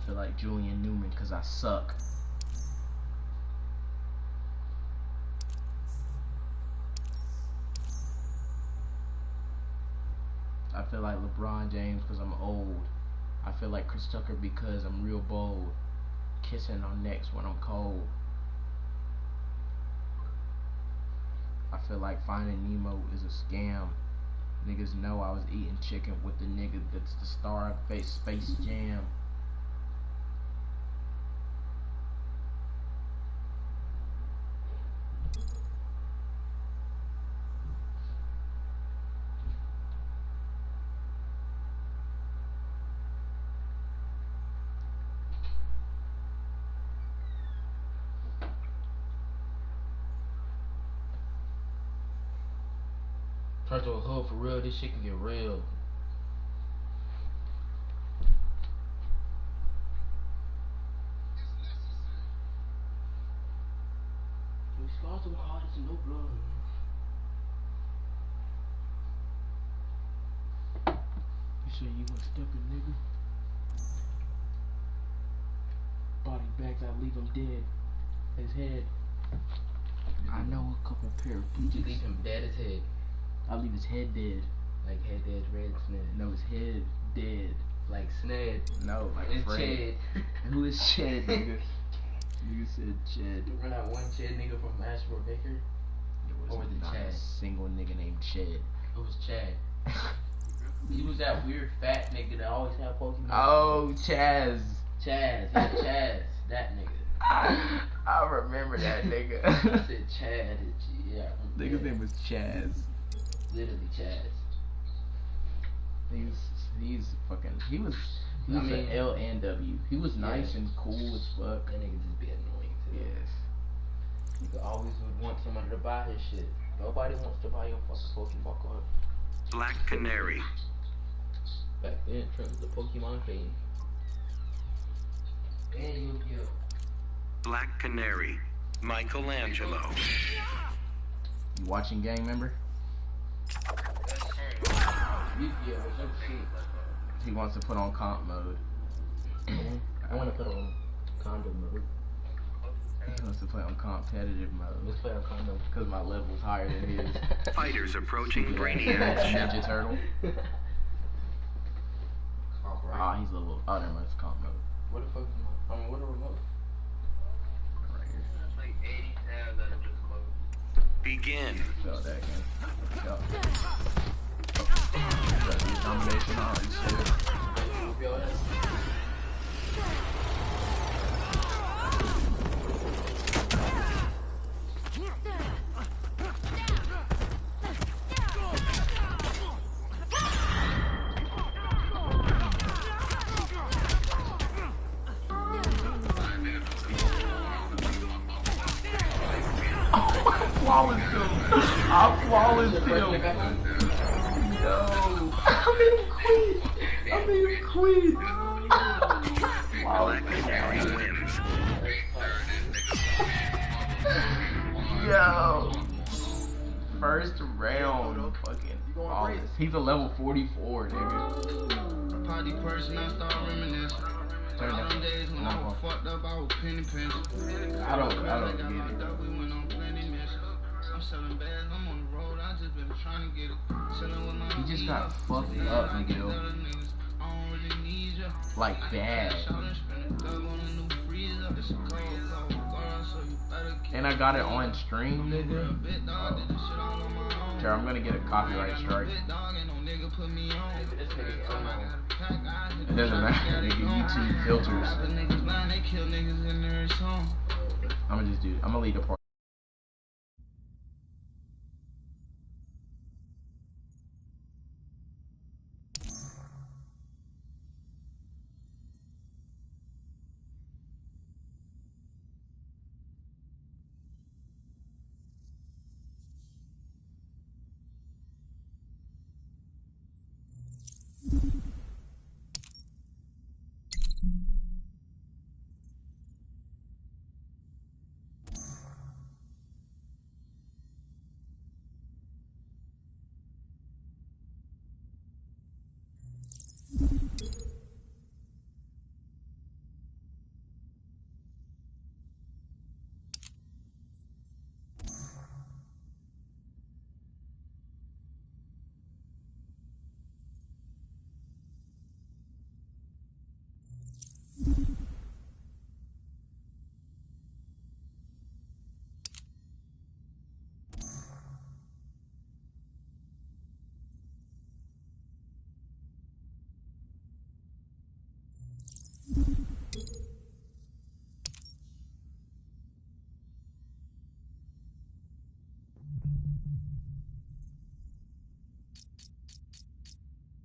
feel like Julian Newman because I suck. I feel like LeBron James because I'm old. I feel like Chris Tucker because I'm real bold. Kissing on necks when I'm cold. I feel like Finding Nemo is a scam. Niggas know I was eating chicken with the nigga that's the star of Space Jam. Turn to a hood for real, this shit can get real. We scar too hard, it's no blood. You say you gonna step it, nigga? Body bags, I leave him dead. His head. I know a couple pair of boots. You leave him dead as head. I leave his head dead. Like head dead, red Sned. No, his head dead. Like Sned. No, like it's Fred. Chad. Who is Chad, nigga? Nigga said Chad. You remember that one Chad nigga from Ashford Baker? Or was it not Chad? a single nigga named Chad. It was Chad. He was that weird fat nigga that always had Pokemon. Oh, Chaz. Chaz, yeah, Chaz. That nigga. I remember that nigga. I said Chad. Yeah. Nigga's name was Chaz. Literally Chaz. He's fucking. He was an L and W. He was nice and cool as fuck. That nigga just be annoying too. Yes. You always would want somebody to buy his shit. Nobody wants to buy your fucking Pokemon card. Black Canary. Back then, Trent was the Pokemon king. And Yu-Gi-Oh! Black Canary. Michelangelo. You watching Gang Member? Yu-Gi-Oh! So shit. He wants to put on comp mode. I want to put on condo mode. He wants to play on competitive mode. Let's play on condo. Because my level's higher than his. Fighters approaching Brainiac's ship. Ninja Turtle. Ah, he's level. Oh, never mind. It's comp mode. What the fuck is my? I mean, what the remote? Right here. That's like 80 tabs out of this mode. Begin. Felt that game. Felt. Domination on shit. Yo, Flawless kill. I flawless kill. No. I made him queen. Black Canary wins. Yo. First round. Fucking flawless. He's a level 44, nigga. Party person, I start reminiscing. Turn All that. them days when I was fucked up, I was penny pinching. I don't get it. We went on plenty missions. I'm selling bags, I'm on the road, I just been trying to get it. Selling with my He just got fucked up, nigga. Like bad. And I got it on stream, nigga. Oh. Sure, I'm gonna get a copyright strike. It doesn't matter, nigga. YouTube filters. I'm gonna leave the part.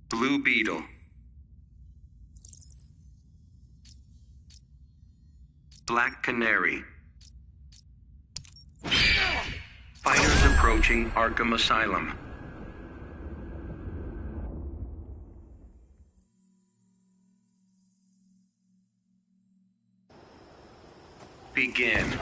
Blue Beetle. Black Canary. Fighters approaching Arkham Asylum. Begin.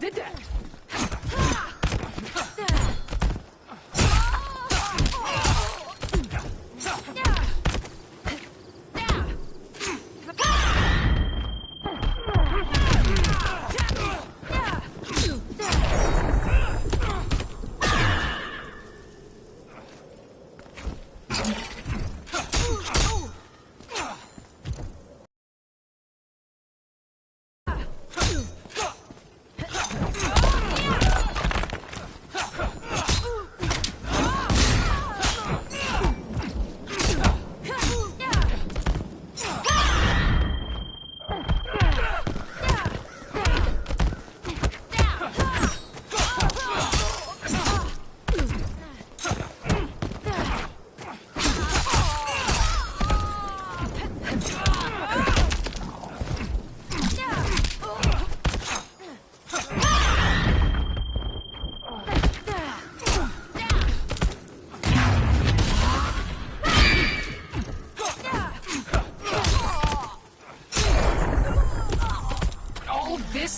Did that?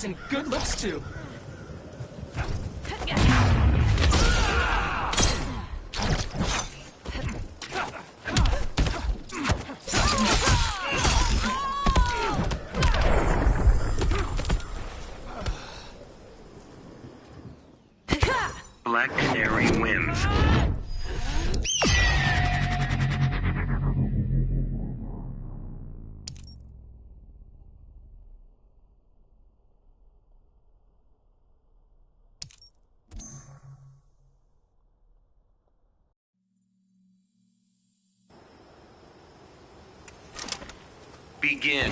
And good looks too. Black Canary wins. Begin.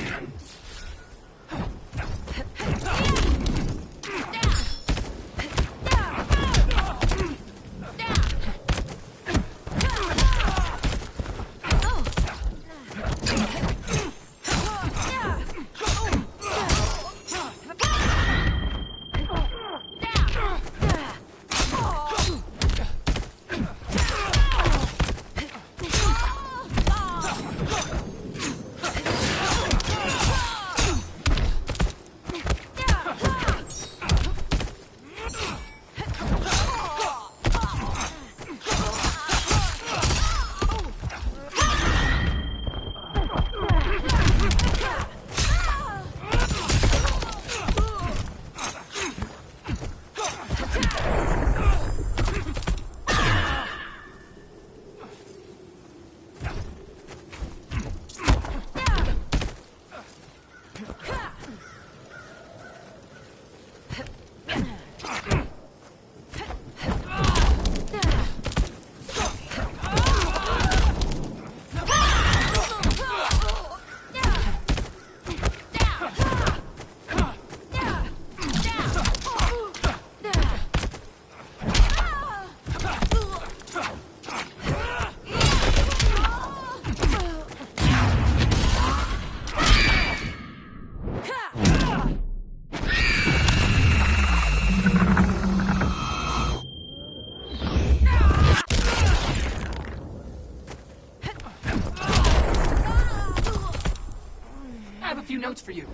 few notes for you.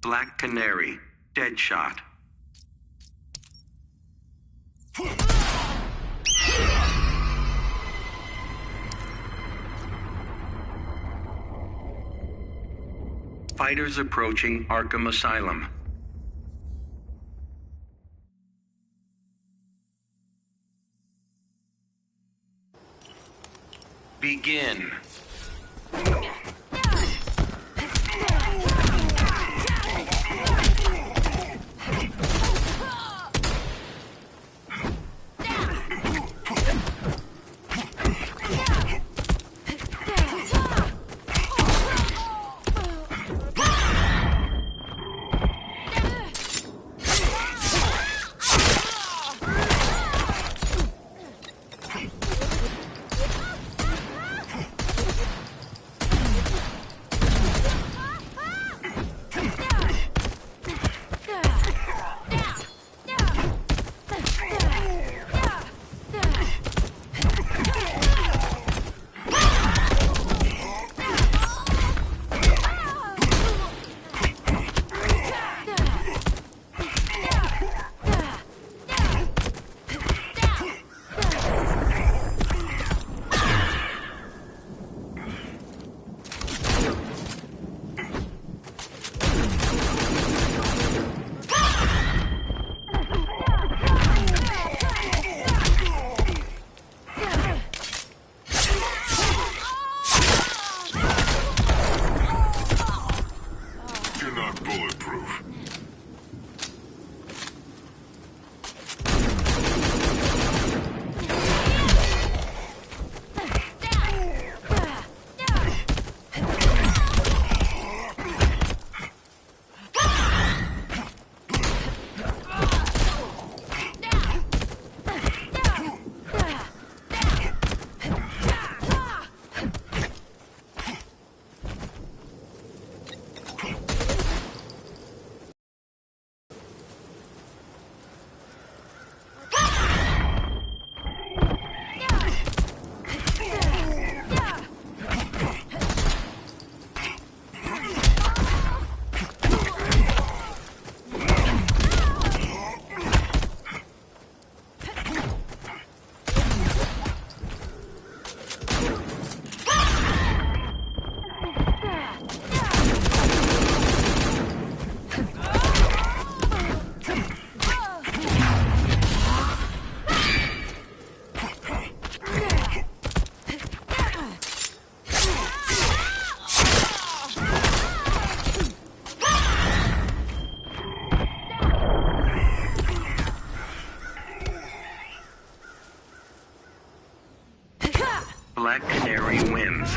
Black Canary, Deadshot. Fighters approaching Arkham Asylum. Begin. Black Canary wins.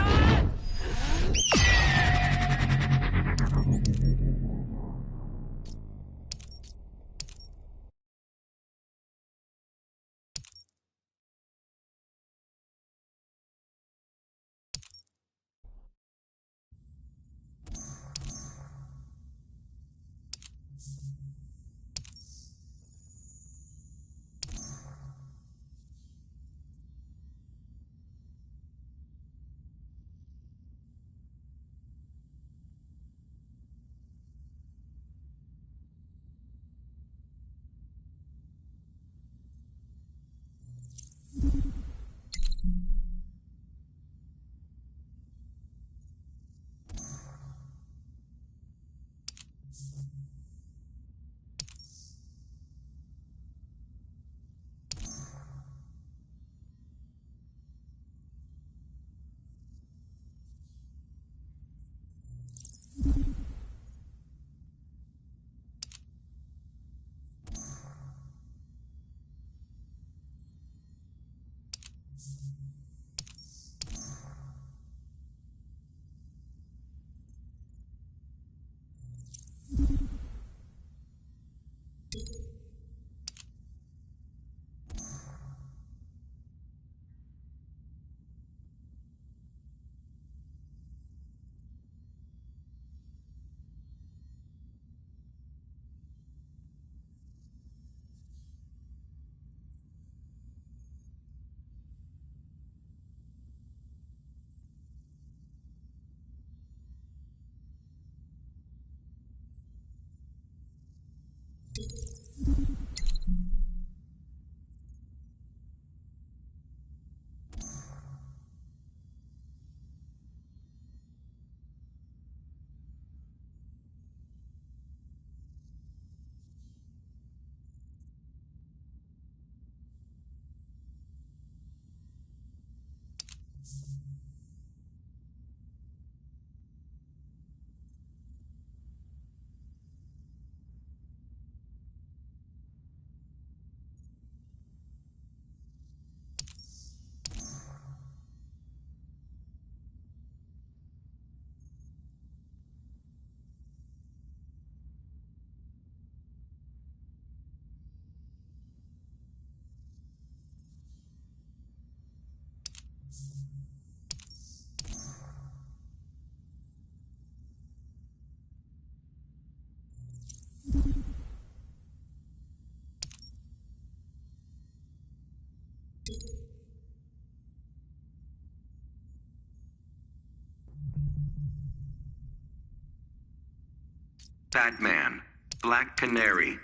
Batman, Black Canary.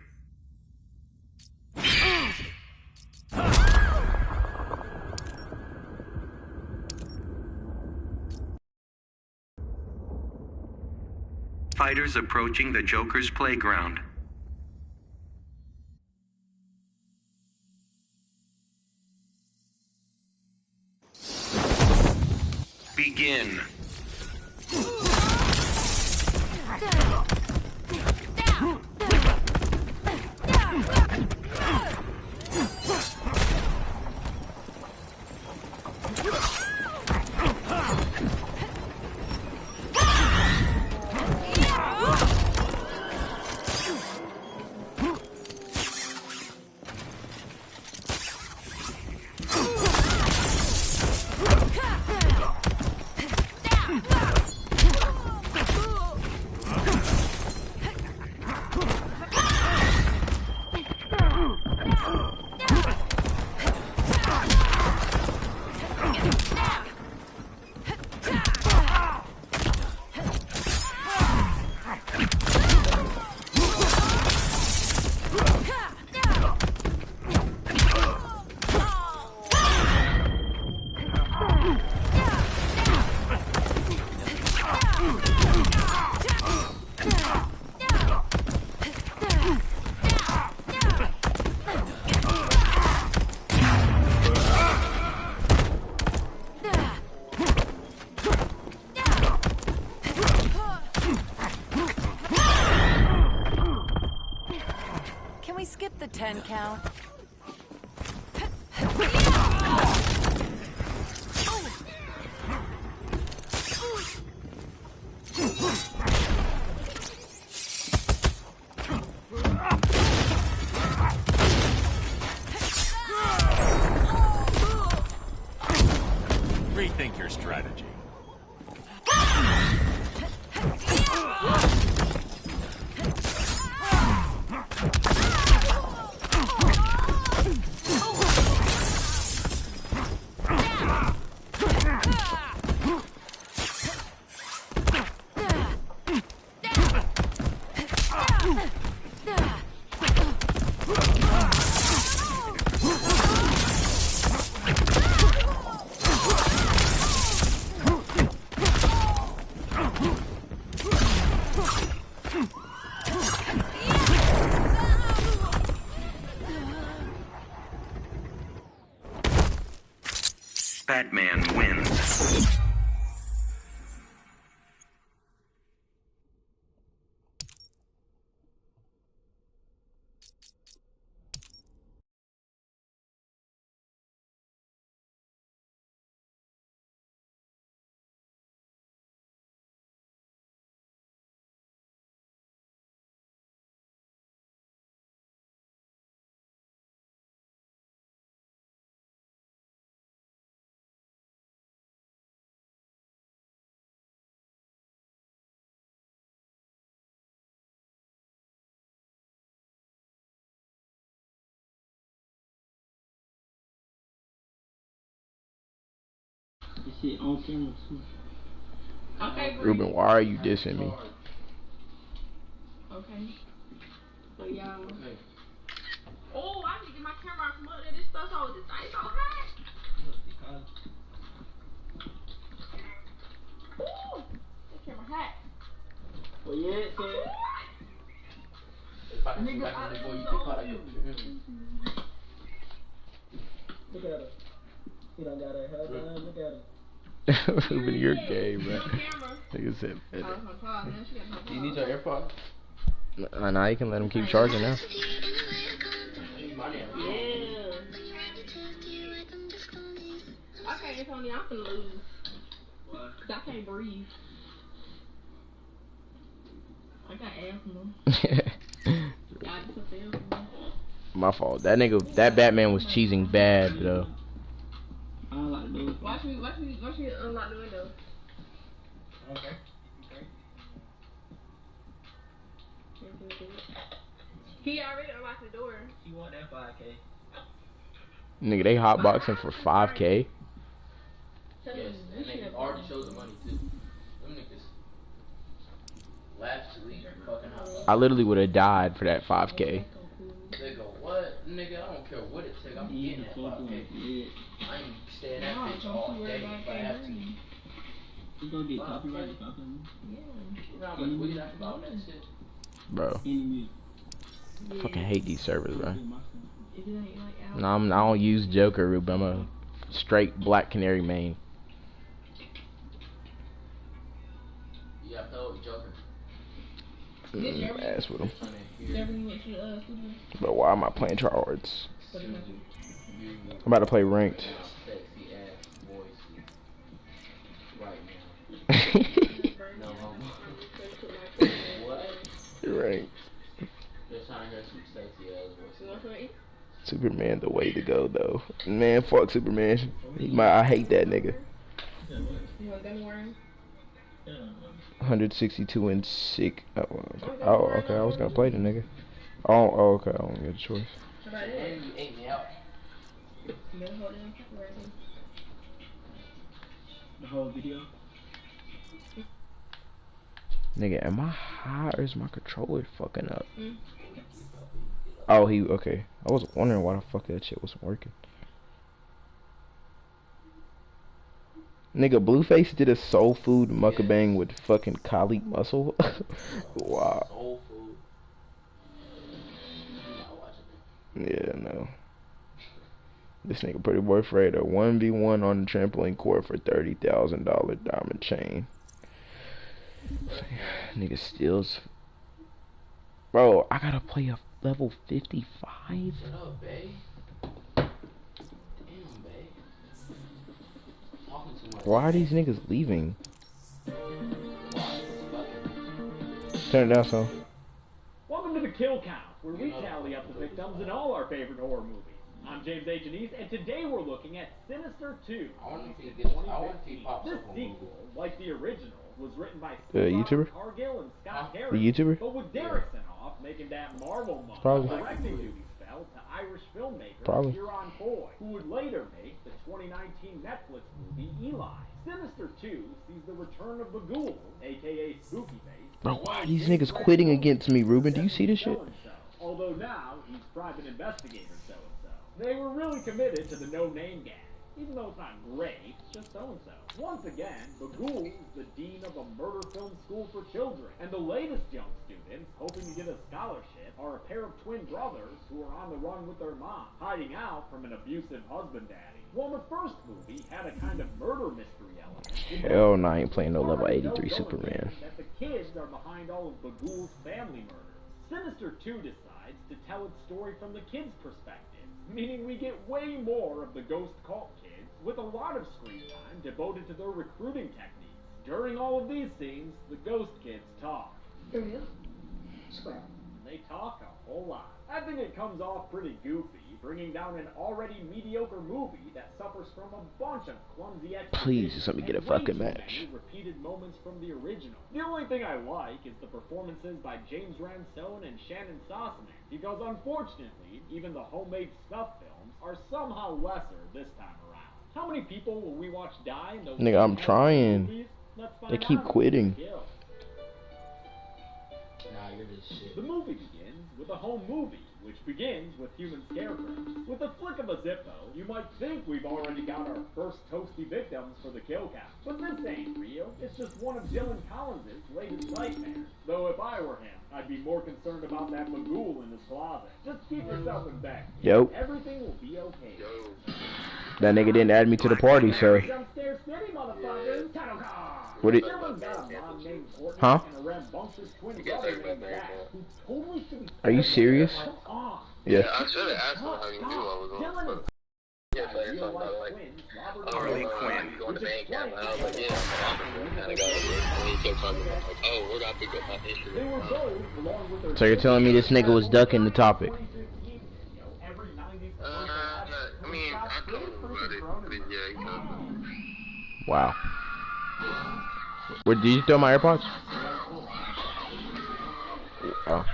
Fighters approaching the Joker's playground. Begin. Can we skip the 10 count? Rethink your strategy. Batman wins. This shit on camera too. Okay, Ruben, why are you dissing me? Okay. So y'all. Okay. Oh, I need to get my camera from up there. This stuff so this thing so hot. Ooh, this camera hot. Well, yeah, so If I can see back in the boy, you can call that your look at her. He done got her hair done. Look at her. Ruben, you're gay, bro. On camera. Nigga said, Oh, her phone. Now she got her Do you phone. need your AirPods? now you can let him keep charging now. My damn. Yeah. Okay, Tony, I'm finna lose. What? Cause I can't breathe. I got asthma. Y'all just feel me. My fault. That Batman was cheesing bad, though. I don't like those. Watch me unlock the window. Okay. He already unlocked the door. She want that 5K. Nigga, they hotboxing for 5K. Yes, and they already showed the money too. Them niggas. Last week, fucking hot. I literally would have died for that 5K. Nigga, what? Nigga, I don't care what it takes. I'm getting that 5K. I ain't staying at that bitch all day if I have to. You gonna get copyrighted about that? You know how much weed I can buy on that shit? Bro, I fucking hate these servers, bro. If you ain't like out. No, I don't use Joker, Ruben. I'm a straight Black Canary main. Yeah, I thought Joker. Ass with him. Never went to studio. But why am I playing tryhards? What about you? I'm about to play ranked. Sexy ass voice right now. No homo. What? Ranked. They're trying to hear some sexy ass voice. You want to eat? Superman the way to go though. Man, fuck Superman. I hate that nigga. You want gummy worm? 162 and sick. Oh, okay. I was gonna play the nigga. Oh, okay. I don't get a choice. How about And this? you ate me out. You better hold it in right here. The whole video? Nigga, am I high or is my controller fucking up? Mm. Oh, okay. I was wondering why the fuck that shit wasn't working. Nigga, Blueface did a soul food mukbang with fucking Kali Muscle. Wow. Soul food. I'm not watching it. Yeah, no. This nigga Pretty Boy Fred a 1v1 on the trampoline court for $30,000 diamond chain. Nigga steals. Bro, I gotta play a level 55? Shut up, babe. Damn, babe. Talking too much. Why are these niggas leaving? Turn it down some. Welcome to the Kill Count, where we tally up the victims in all our favorite horror movies. I'm James H. Anise, and today we're looking at Sinister 2. I want to see this. I want to see Pop This up on Google. sequel, like the original, was written by The YouTuber? Cargill and Scott The Harris, YouTuber? but with Derrickson off making that Marvel money, Probably. directing duties fell to Irish filmmaker Probably. Kieran Foy, who would later make the 2019 Netflix movie Eli. Sinister 2 sees the return of the Ghoul, aka Spooky Face. Bro, why are these niggas quitting against me, Ruben? Do you see this shit? Although now he's private investigator so-and-so. They were really committed to the no-name gang. Even though it's not great, it's just so-and-so. Once again, the Ghoul is the dean of a murder film school for children. And the latest young students, hoping to get a scholarship, are a pair of twin brothers who are on the run with their mom, hiding out from an abusive husband daddy. While the first movie had a kind of murder mystery element, Hell no, I ain't playing no level 83 Superman. that the kids are behind all of the Ghoul's family murders. Sinister 2 decides to tell its story from the kids' perspective, meaning we get way more of the ghost cult kids, with a lot of screen time devoted to their recruiting techniques. During all of these scenes, the ghost kids talk. Here we go. Square. They talk a whole lot. I think it comes off pretty goofy, bringing down an already mediocre movie that suffers from a bunch of clumsy exposition. Please, just let me get a and way fucking too match. many repeated moments from the original. The only thing I like is the performances by James Ransone and Shannon Sossaman, because unfortunately, even the homemade snuff films are somehow lesser this time around. How many people will we watch die in those Nigga, I'm trying. movies? Let's find They keep out. quitting. Nah, you're this shit. The movie begins with a home movie, which begins with human scarecrows. With a flick of a zippo, you might think we've already got our first toasty victims for the kill count. But this ain't real. It's just one of Dylan Collins' latest nightmares. Though if I were him, I'd be more concerned about that Magoo in his closet. Just keep yourself in bed. Yo. Everything will be okay. That nigga didn't add me to the party, so. Downstairs city, motherfuckers. Title card. What it- Dylan's got a mom named Courtney Huh? and a rambunctious twin brother named Jack, who totally should be Are you serious? Come on. Yes. I should have asked him how you knew I was on. Dylan But yeah, but it's something about like, Harley Quinn. going to band camp, and I was like, yeah, I'm kind of got it. And he kept talking about like, oh, we're gonna pick up my They instrument. were both, along with their So you're telling me this nigga was ducking the topic? I mean, I told him about it, but yeah, you know. Wow. Where did you throw my AirPods? Oh.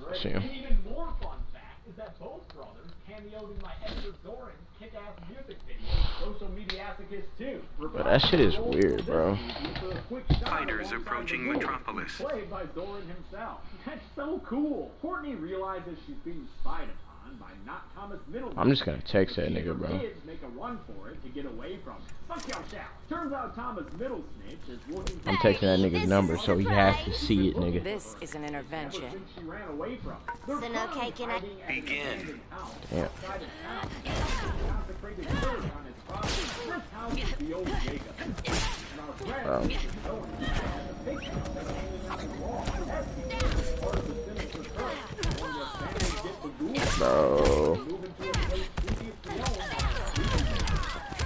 I see him. Even more fun fact, is that both brothers cameoed in my editor Doran's kick-ass music video. Social mediathicist too. But that shit is weird, bro. Fighters approaching Metropolis. Played by Doran himself. That's so cool. Courtney realizes she's being spied upon by not Thomas Middleton. I'm just gonna text that nigga, bro. Kids make a run for it to get away from it. Fuck your shout. Turns out Thomas Middle Snitch is looking for I'm texting that nigga's number, so he has to see it, nigga. This is an intervention. she ran away from it. So no cake and I... Begin. Yeah. Consecrated church on its property. This house is the old Jacob. And our friend, the picture of them hanging on the wall. That's part of the sinister curse. When the family get the ghouls, Bro. move into a place previously owned.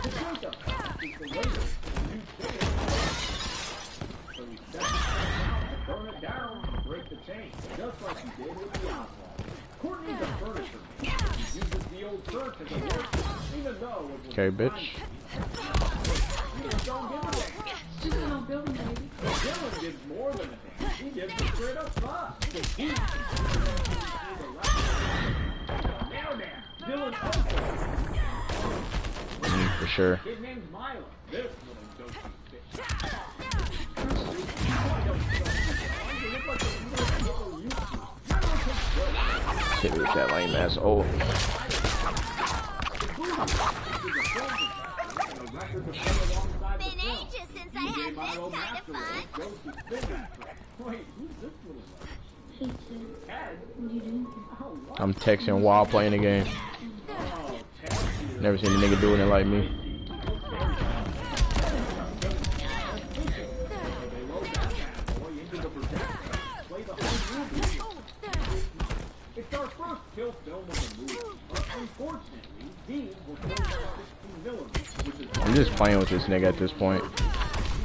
The Jacob is the latest new thing. So we set the house out to burn it down and break the chain, just like he did with the Oswald. Courtney's a furniture maker. He uses the old church as a workshop, even though it was Okay, bitch. don't give a damn. She's no building, baby. Dylan gives more than a damn. He gives a straight up fuck. Now, Dylan also. For sure. His name's Milo. This little ghosty bitch. Hit me with that lame ass old. Been ages since I had this kind of fun. Wait, who's this little one? Hey, Ted. What are you doing? I'm texting while playing the game. Never seen a nigga doing it like me. It's our first kill film of the movie, but unfortunately, these were filmed on 16mm, which is I'm just playing with this nigga at this point.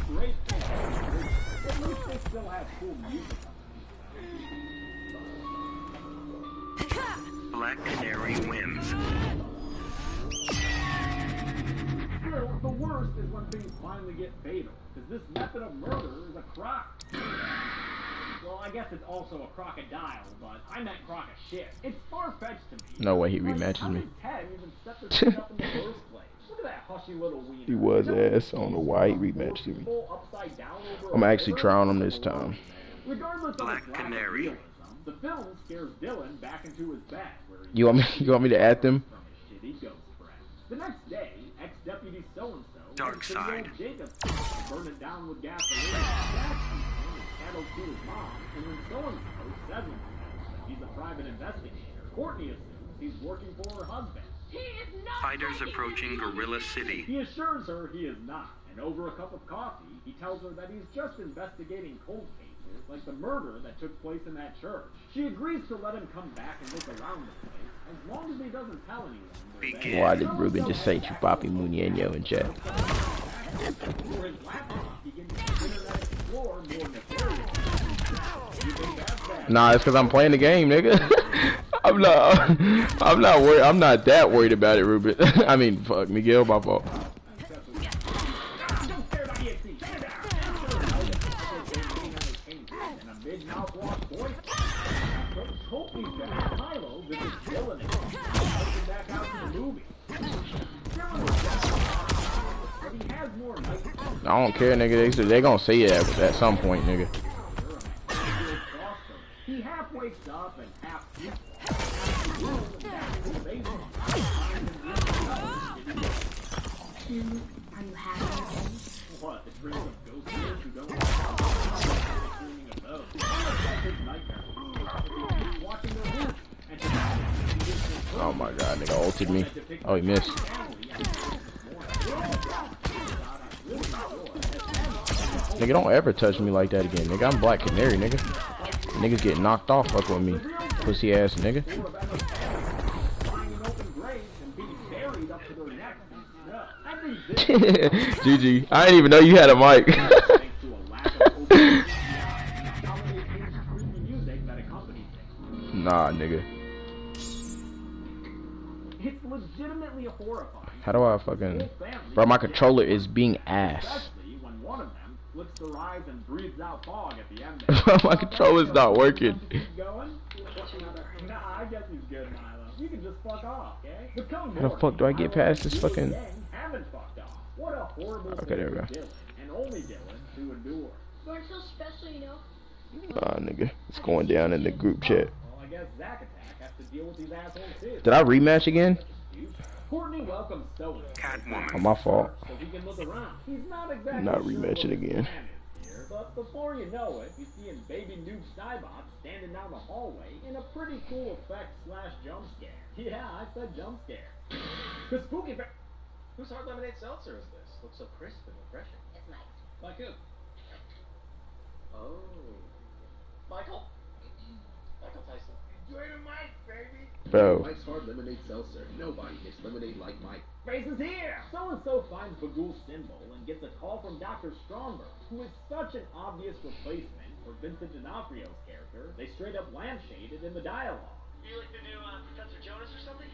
great. At least they still have cool music. Black Canary wins. Still, the worst is when things finally get fatal, because this method of murder is a croc. Well, I guess it's also a crocodile, but I meant croc of shit. It's far-fetched to me. No way he Like, rematches how me. did Ted even set this thing up in the first place? Look at that hushy little wiener. He was You know, ass on the white rematch to me. full upside down over I'm a actually river? trying him this time. Regardless of Black its lack of Canary. realism, the film scares Dylan back into his bed, where he You want me to add them? from his shitty ghost friend. The next day, ex-deputy so-and-so Dark went to the side. old Jacob's house to burn it down with gasoline. That evening, his cattle to his mom, and when so-and-so says him that he's a private investigator, Courtney assumes he's working for her husband. He is not Fighters working approaching for me. Gorilla City. He assures her he is not, and over a cup of coffee, he tells her that he's just investigating cold cases, like the murder that took place in that church. She agrees to let him come back and look around the place, as long as he doesn't tell anyone. they're Begin. there. Why did Ruben just say Chupapi Muñeño in chat? For his laptop, he can Internet Explorer more nefarious. You think that's bad? Nah, it's cause I'm playing the game, nigga. I'm not worried. I'm not that worried about it, Ruben. I mean, fuck, Miguel, my fault. I don't care, nigga. They gonna say it at some point, nigga. He half wakes up and half sleeps. Are you happy? What? The dreams of ghosts who don't have dreaming of those. That's his nightmare. If he keeps watching their roof and Oh my god, nigga ulted me. Oh, he missed. Nigga, don't ever touch me like that again, nigga. I'm Black Canary, nigga. Niggas get knocked off fucking with me. Pussy ass nigga. GG. I didn't even know you had a mic. Nah, nigga. It's legitimately horrifying. How do I fucking... Bro, my controller is being ass. Especially when one of them flicks their eyes and breathes out fog at the end. My controller's not working. Keep going? Nah, I guess he's good, Milo. You can just fuck off, okay? Become How the fuck do I get past this fucking... haven't fucked off. What a horrible Okay, there we go. Dylan, and only Dylan, to endure. We're so special, you know. Nah, nigga. It's going down in the group chat. Well, I guess Zack Attack has to deal with these assholes too. Did I rematch again? Courtney welcomes Stolen. Catwoman. Oh, my fault. So he can look around. He's not exactly Not sure rematching what his again. plan is here, but before you know it, you see him baby noob Cybot standing down the hallway in a pretty cool effect / jump scare. Yeah, I said jump scare. The spooky Whose hard lemonade seltzer is this? Looks so crisp and refreshing. It's Mike. Like who? Oh. Michael? Michael Tyson. Enjoy the mic, baby. Bro. Mike's hard lemonade seltzer. Nobody gets lemonade like Mike. Faces here! So-and-so finds Bagul's symbol and gets a call from Dr. Stromberg, who is such an obvious replacement for Vincent D'Onofrio's character, they straight up lampshaded in the dialogue. You like the new Professor Jonas or something?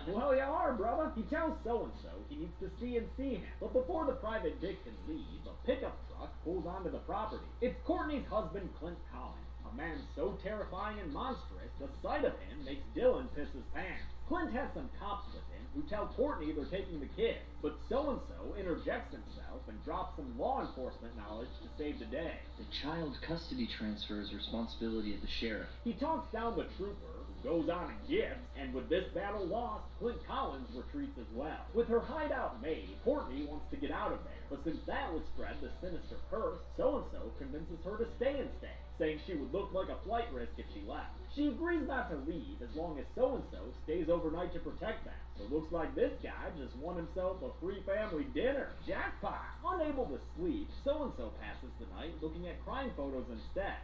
Well, you are, brother. He tells so-and-so he needs to see and see him. But before the private dick can leave, a pickup truck pulls onto the property. It's Courtney's husband, Clint Collins. A man so terrifying and monstrous, the sight of him makes Dylan piss his pants. Clint has some cops with him who tell Courtney they're taking the kid, but so-and-so interjects himself and drops some law enforcement knowledge to save the day. The child custody transfer is responsibility of the sheriff. He talks down the trooper, who goes on and gifts, and with this battle lost, Clint Collins retreats as well. With her hideout made, Courtney wants to get out of there, but since that would spread the sinister curse, so-and-so convinces her to stay instead, saying she would look like a flight risk if she left. She agrees not to leave as long as so-and-so stays overnight to protect them. So it looks like this guy just won himself a free family dinner. Jackpot! Unable to sleep, so-and-so passes the night looking at crime photos instead.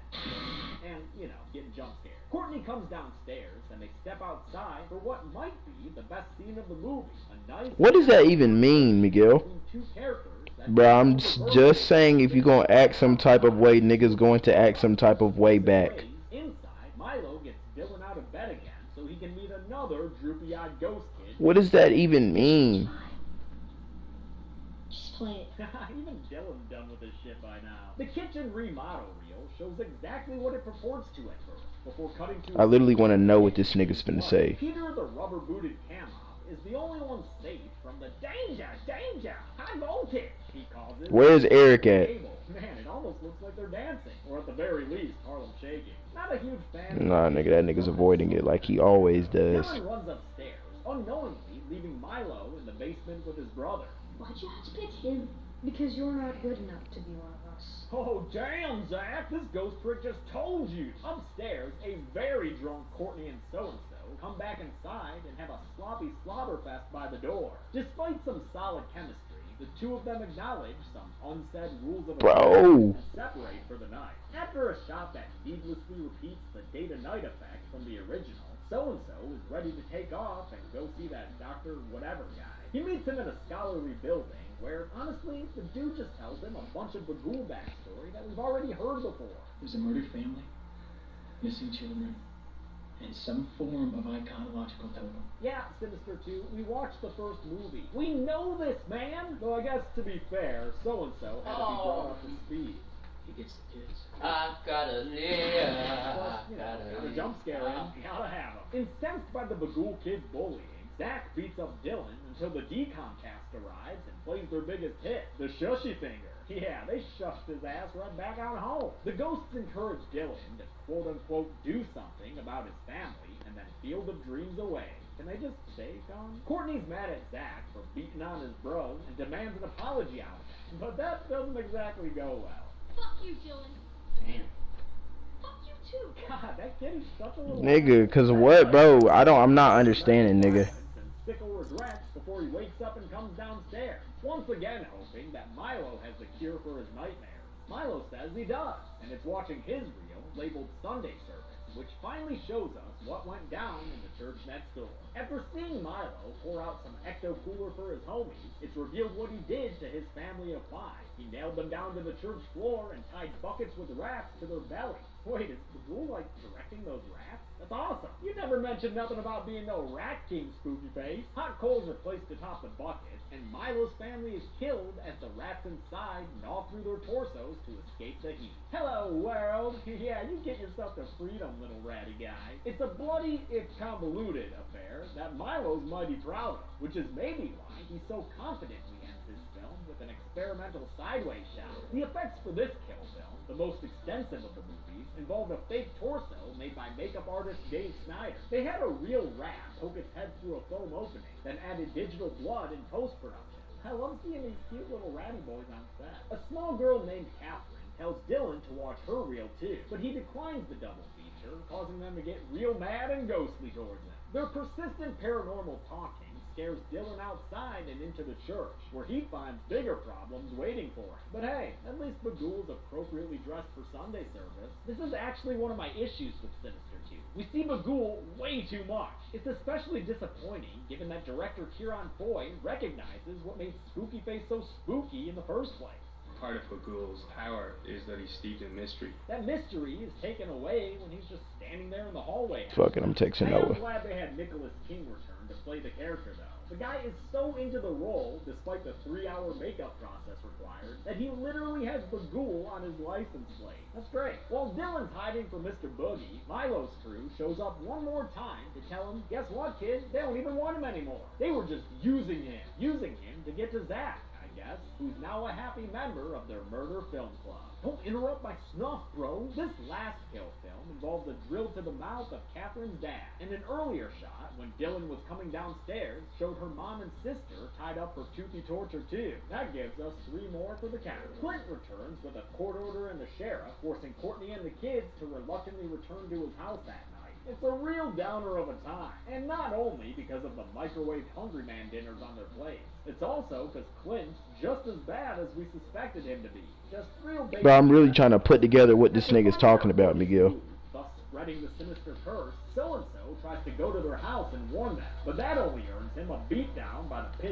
And, you know, getting jump scared. Courtney comes downstairs and they step outside for what might be the best scene of the movie. A nice... What does that even mean, Miguel? Two characters. Bro, I'm just saying if you're gonna act some type of way, niggas going to act some type of way back. Inside, Milo gets Dylan out of bed again so he can meet another droopy-eyed ghost kid. What does that even mean? Just play it. Even Dylan's done with this shit by now. The kitchen remodel reel shows exactly what it purports to at first, before cutting to... I literally want to know what this nigga's finna say. Peter the rubber-booted cam-op is the only one safe from the danger, high voltage, he calls it. Where's Eric at? Man, it almost looks like they're dancing, or at the very least, Harlem shaking. Not a huge fan. Nah, nigga, that nigga's avoiding it like he always does. Dylan runs upstairs, unknowingly leaving Milo in the basement with his brother. Why'd you have to pick him? Because you're not good enough to be one of us. Oh, damn, Zach, this ghost prick just told you. Upstairs, a very drunk Courtney and so-and-so come back inside and have a sloppy slobber fest by the door. Despite some solid chemistry, the two of them acknowledge some unsaid rules of Bro. and separate for the night. After a shot that needlessly repeats the day-to-night effect from the original, so-and-so is ready to take off and go see that Dr. Whatever guy. He meets him in a scholarly building where, honestly, the dude just tells him a bunch of Bagul backstory that we've already heard before. There's a murdered family, missing children, and some form of iconological totem. Yeah, Sinister 2, we watched the first movie. We know this, man! Though I guess, to be fair, so-and-so had to be brought up to speed. He gets the kids. I gotta live. Plus, you know, got a jump scare in, gotta have him. Incensed by the Bagul kids bullying, Zach beats up Dylan until the decom cast arrives and plays their biggest hit, the Shushy Finger. Yeah, they shushed his ass right back out home. The ghosts encourage Dylan to quote-unquote do something about his family and then Field of Dreams away. Can they just stay calm? Courtney's mad at Zach for beating on his bro and demands an apology out of him, but that doesn't exactly go well. Fuck you, Dylan. Damn. Fuck you too. God, that kid is such a little... Nigga, cause what, bro? I'm not understanding, nigga. Sickle regrets before he wakes up and comes downstairs, once again hoping that Milo has the cure for his nightmares. Milo says he does, and it's watching his reel, labeled Sunday Service, which finally shows us what went down in the church next door. After seeing Milo pour out some ecto-cooler for his homies, it's revealed what he did to his family of 5. He nailed them down to the church floor and tied buckets with rafts to their bellies. Wait, is the ghoul, like, directing those rafts? That's awesome! You Never mentioned nothing about being no rat king, spooky face. Hot coals are placed atop the bucket, and Milo's family is killed as the rats inside gnaw through their torsos to escape the heat. Hello, world. Yeah, you get yourself to freedom, little ratty guy. It's a bloody, if convoluted, affair that Milo's mighty proud of, which is maybe why he so confidently ends his film with an experimental sideways shot. The effects for this kill film, the most extensive of the movies, involved a fake torso made by makeup artist Dave Snyder. They had a real rat poke its head through a foam opening, then added digital blood in post-production. I love seeing these cute little ratty boys on set. A small girl named Catherine tells Dylan to watch her reel too, but he declines the double feature, causing them to get real mad and ghostly towards him. Their persistent paranormal talking scares Dylan outside and into the church, where he finds bigger problems waiting for him. But hey, at least Bagul's appropriately dressed for Sunday service. This is actually one of my issues with Sinister 2. We see Bagul way too much. It's especially disappointing given that director Kieran Foy recognizes what made Spooky Face so spooky in the first place. Part of Bagul's power is that he's steeped in mystery. That mystery is taken away when he's just standing there in the hallway. Fuck it, I'm texting I am Noah. glad they had Nicolas King return to play the character though. The guy is so into the role, despite the 3-hour makeup process required, that he literally has Bagul on his license plate. That's great. While Dylan's hiding from Mr. Boogie, Milo's crew shows up one more time to tell him, guess what, kid? They don't even want him anymore. They were just using him to get to Zach, who's now a happy member of their murder film club. Don't interrupt my snuff, bro. This last kill film involved a drill to the mouth of Catherine's dad, and an earlier shot, when Dylan was coming downstairs, showed her mom and sister tied up for toothy torture too. That gives us 3 more for the count. Clint returns with a court order and the sheriff, forcing Courtney and the kids to reluctantly return to his house that night. It's a real downer of a time, and not only because of the microwave Hungry Man dinners on their plates. It's also because Clint's just as bad as we suspected him to be. Just real basic. Bro, I'm really trying to put together what this nigga's talking about, Miguel. Thus spreading the sinister curse, so-and-so tries to go to their house and warn them, but that only earns him a beatdown by the